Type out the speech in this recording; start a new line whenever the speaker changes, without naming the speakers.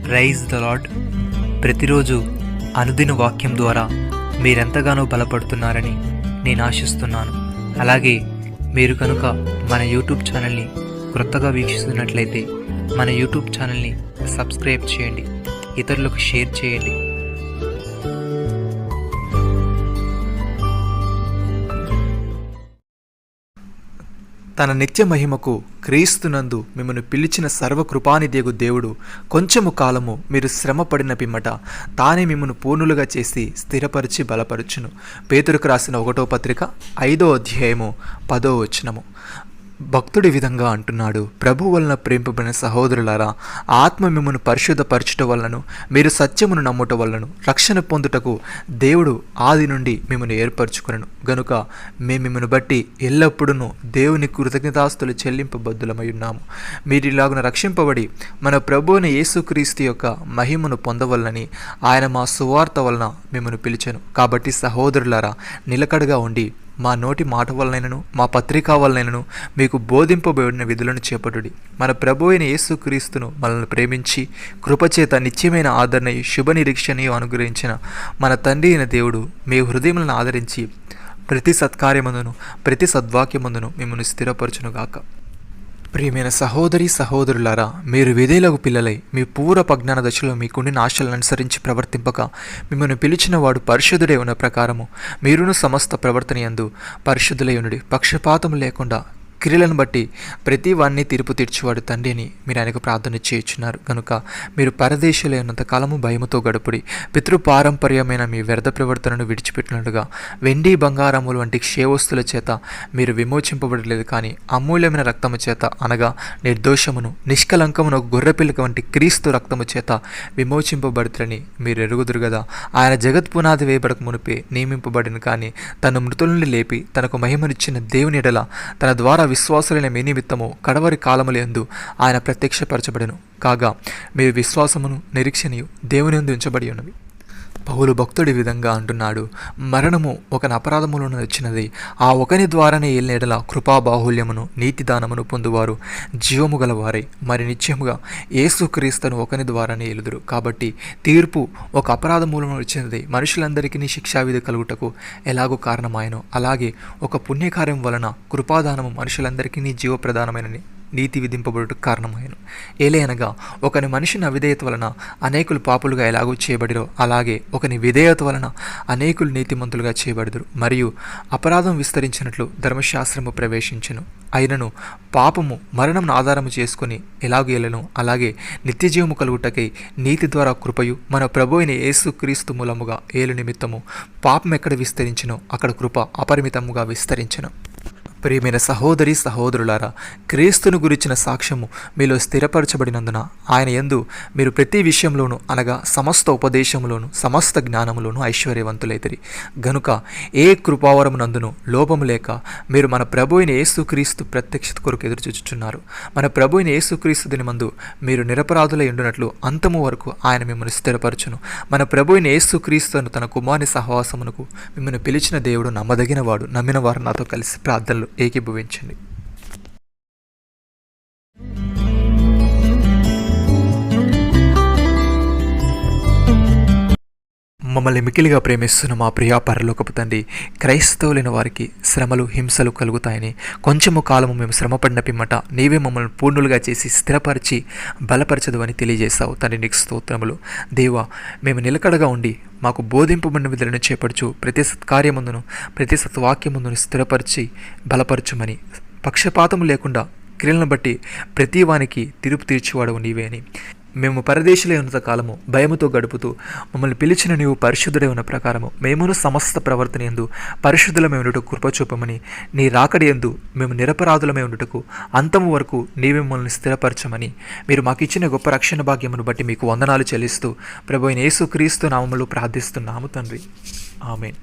Praise the lord. ప్రతిరోజు అనుదిన వాక్యం ద్వారా మీరెంతగానో బలపడుతున్నారని నేను ఆశిస్తున్నాను. అలాగే మీరు కనుక మన యూట్యూబ్ ఛానల్ని క్రొత్తగా వీక్షిస్తున్నట్లయితే మన యూట్యూబ్ ఛానల్ని సబ్స్క్రైబ్ చేయండి, ఇతరులకు షేర్ చేయండి.
తన నిత్య మహిమకు క్రీస్తునందు మిమ్మల్ని పిలిచిన సర్వకృపానిదేగు దేవుడు కొంచెము కాలము మీరు శ్రమపడిన పిమ్మట తానే మిమ్మల్ని పూర్ణులుగా చేసి స్థిరపరిచి బలపరచును. పేతురుకు రాసిన 1వ పత్రిక 5వ అధ్యాయము 10వ వచనము. భక్తుడి విధంగా అంటున్నాడు, ప్రభు వలన ప్రేమింపబడిన సహోదరులారా, ఆత్మ మిమ్మల్ని పరిశుద్ధపరచుట వలన మీరు సత్యమును నమ్ముట వలన రక్షణ పొందుటకు దేవుడు ఆది నుండి మిమ్మల్ని ఏర్పరచుకొనెను. గనుక మేము మిమ్మల్ని బట్టి ఎల్లప్పుడూ దేవుని కృతజ్ఞతాస్తులు చెల్లింపబద్దులమై ఉన్నాము. మీరు ఇలాగున రక్షింపబడి మన ప్రభు అయిన యేసుక్రీస్తు యొక్క మహిమను పొందవలనని ఆయన మా సువార్త వలన మిమ్మల్ని పిలిచెను. కాబట్టి సహోదరులారా, నిలకడగా ఉండి మా నోటి మాట వలనైనను మా పత్రికా వలనైనను మీకు బోధింపబడిన విధులను చేపట్టుడి. మన ప్రభు అయిన యేసుక్రీస్తును మనల్ని ప్రేమించి కృపచేత నిత్యమైన ఆదరణ శుభ నిరీక్షణయు అనుగ్రహించిన మన తండ్రి అయిన దేవుడు మీ హృదయములను ఆదరించి ప్రతి సత్కార్యమందును ప్రతి సద్వాక్యమందును మిమ్మల్ని స్థిరపరచునుగాక. ప్రియమైన సహోదరి సహోదరులారా, మీరు విధేయులకు పిల్లలై మీ పూర్వ అజ్ఞాన దశలో మీకుండిన ఆశలను అనుసరించి ప్రవర్తింపక మిమ్మల్ని పిలిచిన వాడు పరిశుద్ధుడై ఉన్న ప్రకారము మీరును సమస్త ప్రవర్తన యందు పరిశుద్ధులై ఉండుడి. పక్షపాతం లేకుండా క్రియలను బట్టి ప్రతి వాడిని తీర్పు తీర్చేవాడు తండ్రి అని మీరు ఆయనకు ప్రార్థన చేయుచున్నారు. కనుక మీరు పరదేశులైనంత కాలము భయముతో గడుపుడి. పితృపారంపర్యమైన మీ వ్యర్థ ప్రవర్తనను విడిచిపెట్టినట్టుగా వెండి బంగారములు వంటి క్షేవస్తుల చేత మీరు విమోచింపబడలేదు, కానీ అమూల్యమైన రక్తము చేత, అనగా నిర్దోషమును నిష్కలంకమును గొర్రెపిల్లక వంటి క్రీస్తు రక్తము చేత విమోచింపబడుతులని మీరు ఎరుగుదురు కదా. ఆయన జగత్ పునాది వేయబడక మునిపే నియమింపబడిన, కానీ తన మృతుల నుండి లేపి తనకు మహిమనిచ్చిన దేవుని ఎడల తన ద్వారా విశ్వాసులైన మీ నిమిత్తము కడవరి కాలములందు ఆయన ప్రత్యక్షపరచబడెను. కాగా మీ విశ్వాసమును నిరీక్షణయు దేవుని యందు ఉంచబడి ఉన్నవి. పౌలు భక్తుడి విధంగా అంటున్నాడు, మరణము ఒకని అపరాధములను వచ్చినది, ఆ ఒకని ద్వారానే ఏలిన ఎడల కృపాబాహుల్యమును నీతిదానమును పొందువారు జీవము గలవారే మరి నిత్యముగా యేసుక్రీస్తును ఒకని ద్వారానే ఏలుదురు. కాబట్టి తీర్పు ఒక అపరాధమూలము వచ్చినది మనుషులందరికీ శిక్షావిధి కలుగుటకు ఎలాగో కారణమాయను, అలాగే ఒక పుణ్యకార్యం వలన కృపాదానము మనుషులందరికీ జీవప్రధానమైన నీతి విధింపబడుటకు కారణమాయను. ఏలయనగా ఒకని మనిషిని అవిధేయత వలన అనేకులు పాపులుగా ఎలాగో చేయబడిరో, అలాగే ఒకని విధేయత వలన అనేకులు నీతిమంతులుగా చేయబడుదురు. మరియు అపరాధం విస్తరించినట్లు ధర్మశాస్త్రము ప్రవేశించును, అయినను పాపము మరణం ఆధారము చేసుకుని ఎలాగూ ఏలను, అలాగే నిత్యజీవము కలుగుటకై నీతి ద్వారా కృపయు మన ప్రభు అయిన యేసుక్రీస్తు మూలముగా ఏలు నిమిత్తము పాపం ఎక్కడ విస్తరించునో అక్కడ కృప అపరిమితముగా విస్తరించును. ప్రియమైన సహోదరి సహోదరులారా, క్రీస్తును గురించిన సాక్ష్యము మీలో స్థిరపరచబడినందున ఆయన యందు మీరు ప్రతి విషయంలోనూ, అనగా సమస్త ఉపదేశములోను సమస్త జ్ఞానములోను ఐశ్వర్యవంతులైతిరి. గనుక ఏ కృపావరమునందును లోపము లేక మీరు మన ప్రభు అయిన యేసుక్రీస్తు ప్రత్యక్షత కొరకు ఎదురుచూచుచున్నారు. మన ప్రభు అయిన యేసుక్రీస్తు దినమందు మీరు నిరపరాధులై ఉండునట్లు అంతము వరకు ఆయన మిమ్మల్ని స్థిరపరచును. మన ప్రభు అయిన యేసుక్రీస్తును తన కుమారుని సహవాసమునకు మిమ్మల్ని పిలిచిన దేవుడు నమ్మదగిన వాడు. నమ్మిన వారు నాతో కలిసి ప్రార్థనలు ఏకీభవించండి. మమ్మల్ని మిక్కిలిగా ప్రేమిస్తున్న మా ప్రియా పరలోకపు తండ్రి, క్రైస్తవులైన వారికి శ్రమలు హింసలు కలుగుతాయని కొంచెము కాలము మేము శ్రమపడిన పిమ్మట నీవే మమ్మల్ని పూర్ణులుగా చేసి స్థిరపరిచి బలపరచదు అని తెలియజేశావు తండ్రి. నీకు స్తోత్రములు. దేవా, మేము నిలకడగా ఉండి మాకు బోధింపబడిన విధులను చేపడుచు ప్రతి సత్కార్యమందును ప్రతి సత్వాక్యమందును స్థిరపరిచి బలపరచుమని, పక్షపాతము లేకుండా క్రియలను బట్టి ప్రతి వానికి తీర్పు తీర్చేవాడవు నీవే అని, మేము పరదేశులై ఉన్నంత కాలము భయముతో గడుపుతూ మమ్మల్ని పిలిచిన నీవు పరిశుద్ధుడై ఉన్న ప్రకారము మేమును సమస్త ప్రవర్తన యందు పరిశుద్ధులమై ఉండుటకు కృపచూపమని, నీ రాకడి యందు మేము నిరపరాధులమై ఉండుటకు అంతము వరకు నీవే మమ్మల్ని స్థిరపరచమని, మీరు మాకు ఇచ్చిన గొప్ప రక్షణ భాగ్యమును బట్టి మీకు వందనాలు చెల్లిస్తూ ప్రభు అయిన యేసుక్రీస్తు నామములో ప్రార్థిస్తున్నాము తండ్రి. ఆమేన్.